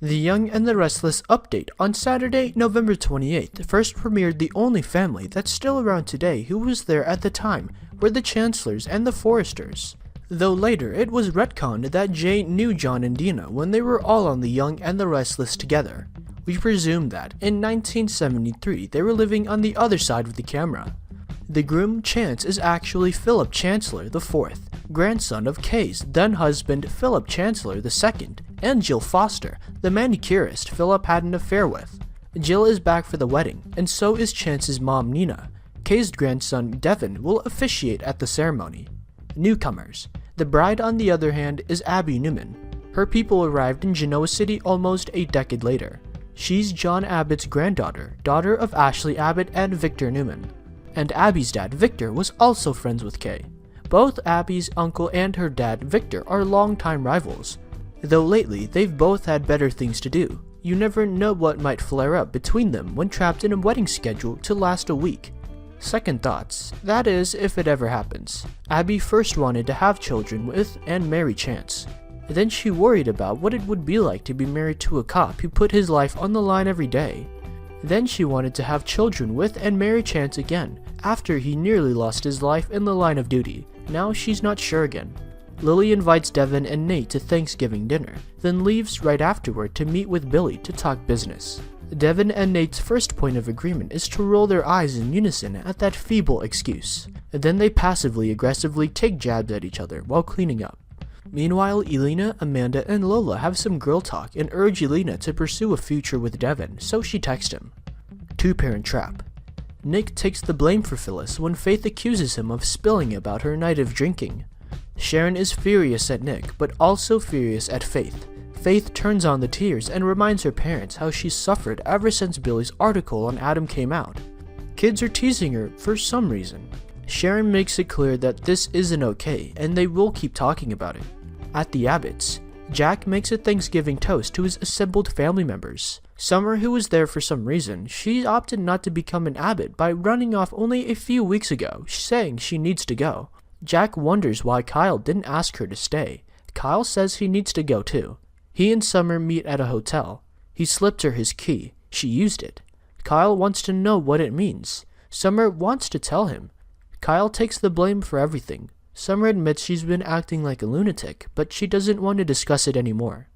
The Young and the Restless update on Saturday, November 28th first premiered the only family that's still around today who was there at the time were the Chancellors and the Foresters. Though later it was retconned that Jay knew John and Dina when they were all on The Young and the Restless together. We presume that in 1973 they were living on the other side of the camera. The groom, Chance, is actually Philip Chancellor IV, grandson of Kay's then-husband Philip Chancellor II, and Jill Foster, the manicurist Philip had an affair with. Jill is back for the wedding, and so is Chance's mom Nina. Kay's grandson Devin will officiate at the ceremony. Newcomers. The bride, on the other hand, is Abby Newman. Her people arrived in Genoa City almost a decade later. She's John Abbott's granddaughter, daughter of Ashley Abbott and Victor Newman. And Abby's dad, Victor, was also friends with Kay. Both Abby's uncle and her dad, Victor, are longtime rivals. Though lately, they've both had better things to do. You never know what might flare up between them when trapped in a wedding schedule to last a week. Second thoughts, that is, if it ever happens. Abby first wanted to have children with and marry Chance. Then she worried about what it would be like to be married to a cop who put his life on the line every day. Then she wanted to have children with and marry Chance again, after he nearly lost his life in the line of duty. Now she's not sure again. Lily invites Devin and Nate to Thanksgiving dinner, then leaves right afterward to meet with Billy to talk business. Devin and Nate's first point of agreement is to roll their eyes in unison at that feeble excuse. Then they passively-aggressively take jabs at each other while cleaning up. Meanwhile, Elena, Amanda, and Lola have some girl talk and urge Elena to pursue a future with Devin, so she texts him. Two-parent trap. Nick takes the blame for Phyllis when Faith accuses him of spilling about her night of drinking. Sharon is furious at Nick, but also furious at Faith. Faith turns on the tears and reminds her parents how she's suffered ever since Billy's article on Adam came out. Kids are teasing her for some reason. Sharon makes it clear that this isn't okay, and they will keep talking about it. At the Abbotts, Jack makes a Thanksgiving toast to his assembled family members. Summer, who was there for some reason, she opted not to become an Abbott by running off only a few weeks ago, saying she needs to go. Jack wonders why Kyle didn't ask her to stay. Kyle says he needs to go too. He and Summer meet at a hotel. He slipped her his key. She used it. Kyle wants to know what it means. Summer wants to tell him. Kyle takes the blame for everything. Summer admits she's been acting like a lunatic, but she doesn't want to discuss it anymore.